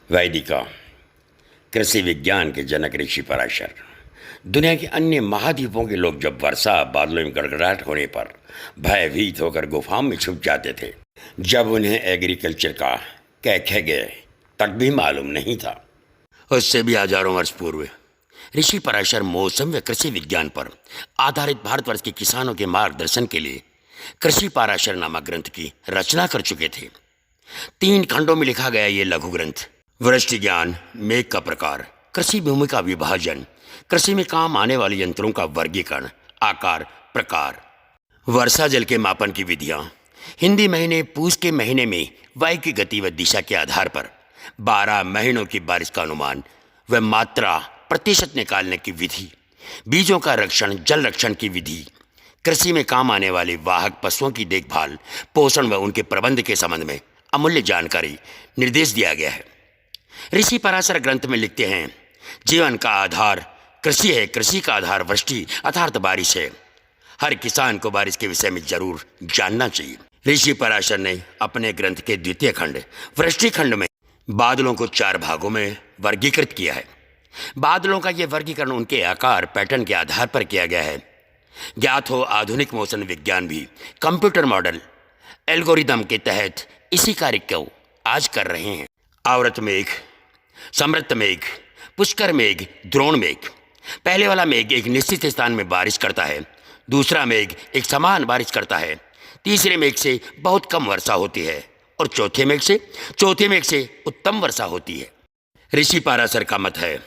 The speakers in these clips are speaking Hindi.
वैदिका कृषि विज्ञान के जनक ऋषि पराशर। दुनिया के अन्य महाद्वीपों के लोग जब वर्षा बादलों में गड़गड़ाहट होने पर भयभीत होकर गुफाओं में छुप जाते थे, जब उन्हें एग्रीकल्चर का कह गए तक भी मालूम नहीं था। उससे भी हजारों वर्ष पूर्व ऋषि पराशर मौसम व कृषि विज्ञान पर आधारित भारतवर्ष के किसानों के मार्गदर्शन के लिए कृषि पराशर नामक ग्रंथ की रचना कर चुके थे। 3 खंडों में लिखा गया ये लघु ग्रंथ वृष्टि ज्ञान, मेघ का प्रकार, कृषि भूमि का विभाजन, कृषि में काम आने वाले यंत्रों का वर्गीकरण, आकार प्रकार, वर्षा जल के मापन की विधियां, हिंदी महीने पूस के महीने में वायु की गति व दिशा के आधार पर 12 महीनों की बारिश का अनुमान व मात्रा प्रतिशत निकालने की विधि, बीजों का रक्षण, जल रक्षण की विधि, कृषि में काम आने वाले वाहक पशुओं की देखभाल, पोषण व उनके प्रबंध के संबंध में अमूल्य जानकारी निर्देश दिया गया है। ऋषि पराशर ग्रंथ में लिखते हैं, जीवन का आधार कृषि है, कृषि का आधार वृष्टि अर्थात बारिश है। हर किसान को बारिश के विषय में जरूर जानना चाहिए। ऋषि पराशर ने अपने ग्रंथ के द्वितीय खंड वृष्टि खंड में बादलों को 4 भागों में वर्गीकृत किया है। बादलों का यह वर्गीकरण उनके आकार पैटर्न के आधार पर किया गया है। ज्ञात हो आधुनिक मौसम विज्ञान भी कंप्यूटर मॉडल एल्गोरिदम के तहत इसी कार्य को आज कर रहे हैं। आवर्त मेघ, समृद्ध मेघ, पुष्कर मेघ, द्रोण मेघ। पहले वाला मेघ एक निश्चित स्थान में बारिश करता है, दूसरा मेघ एक समान बारिश करता है, तीसरे मेघ से बहुत कम वर्षा होती है और चौथे मेघ से उत्तम वर्षा होती है। ऋषि पराशर का मत है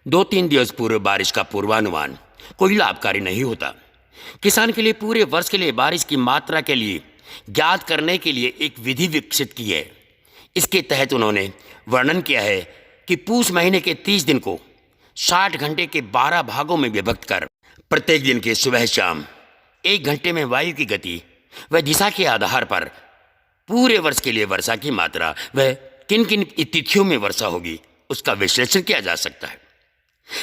2-3 दिवस पूर्व बारिश का पूर्वानुमान कोई लाभकारी नहीं होता। किसान के लिए पूरे वर्ष के लिए बारिश की मात्रा के लिए ज्ञात करने के लिए एक विधि विकसित की है। इसके तहत उन्होंने वर्णन किया है कि पूस महीने के 30 दिन को 60 घंटे के 12 भागों में विभक्त कर प्रत्येक दिन के सुबह शाम 1 घंटे में वायु की गति व दिशा के आधार पर पूरे वर्ष के लिए वर्षा की मात्रा व किन किन तिथियों में वर्षा होगी उसका विश्लेषण किया जा सकता है।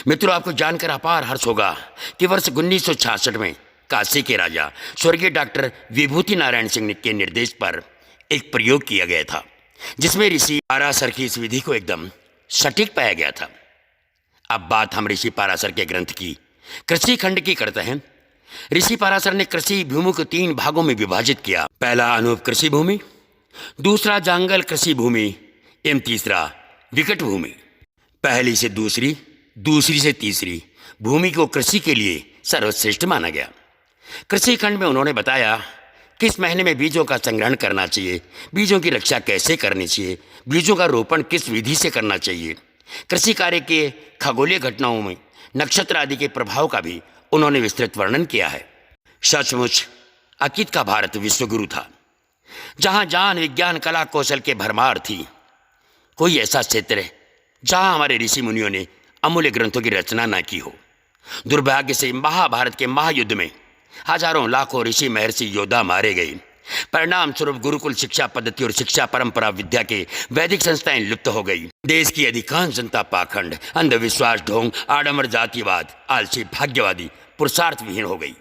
मित्रों, आपको जानकर अपार हर्ष होगा कि वर्ष 1966 में काशी के राजा स्वर्गीय डॉक्टर विभूति नारायण सिंह के निर्देश पर एक प्रयोग किया गया था, जिसमें ऋषि पराशर की इस विधि को एकदम सटीक पाया गया था। अब बात हम ऋषि पराशर के ग्रंथ की कृषि खंड की करते हैं। ऋषि पराशर ने कृषि भूमि को 3 भागों में विभाजित किया। पहला अनूप कृषि भूमि, दूसरा जांगल कृषि भूमि एवं तीसरा विकट भूमि। पहली से दूसरी, दूसरी से तीसरी भूमि को कृषि के लिए सर्वश्रेष्ठ माना गया। कृषि खंड में उन्होंने बताया किस महीने में बीजों का संग्रहण करना चाहिए, बीजों की रक्षा कैसे करनी चाहिए, बीजों का रोपण किस विधि से करना चाहिए। कृषि कार्य के खगोलीय घटनाओं में नक्षत्र आदि के प्रभाव का भी उन्होंने विस्तृत वर्णन किया है। सचमुच अकीत का भारत विश्वगुरु था, जहां ज्ञान विज्ञान कला कौशल के भरमार थी। कोई ऐसा क्षेत्र है जहां हमारे ऋषि मुनियों ने अमूल्य ग्रंथों की रचना न की हो। दुर्भाग्य से महाभारत के महायुद्ध में हजारों लाखों ऋषि महर्षि योद्धा मारे गए। परिणाम स्वरूप गुरुकुल शिक्षा पद्धति और शिक्षा परंपरा विद्या के वैदिक संस्थाएं लुप्त हो गई। देश की अधिकांश जनता पाखंड, अंधविश्वास, ढोंग, आडंबर, जातिवाद, आलसी, भाग्यवादी, पुरुषार्थ विहीन हो गई।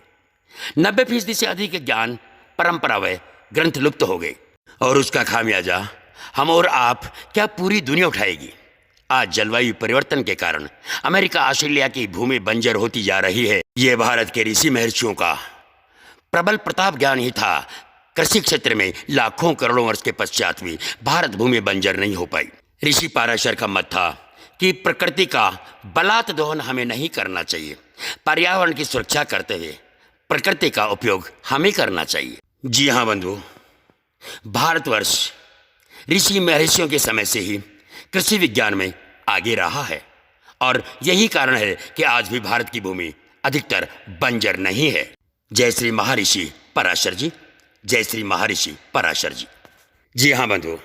90% से अधिक ज्ञान परंपरा व ग्रंथ लुप्त हो गए और उसका खामियाजा हम और आप क्या पूरी दुनिया उठाएगी। आज जलवायु परिवर्तन के कारण अमेरिका, ऑस्ट्रेलिया की भूमि बंजर होती जा रही है। ये भारत के ऋषि महर्षियों का प्रबल प्रताप ज्ञान ही था। कृषि क्षेत्र में लाखों करोड़ों वर्ष के पश्चात भी भारत भूमि बंजर नहीं हो पाई। ऋषि पराशर का मत था कि प्रकृति का बलात् दोहन हमें नहीं करना चाहिए। पर्यावरण की सुरक्षा करते हुए प्रकृति का उपयोग हमें करना चाहिए। जी हाँ बंधु, भारतवर्ष ऋषि महर्षियों के समय से ही कृषि विज्ञान में आगे रहा है और यही कारण है कि आज भी भारत की भूमि अधिकतर बंजर नहीं है। जय श्री महर्षि पराशर जी, जय श्री महर्षि पराशर जी। जी हाँ बंधु,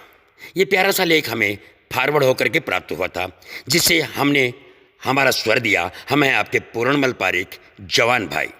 ये प्यारा सा लेख हमें फॉरवर्ड होकर के प्राप्त हुआ था, जिससे हमने हमारा स्वर दिया। हम हैं आपके पूर्णमल पारिक, जवान भाई।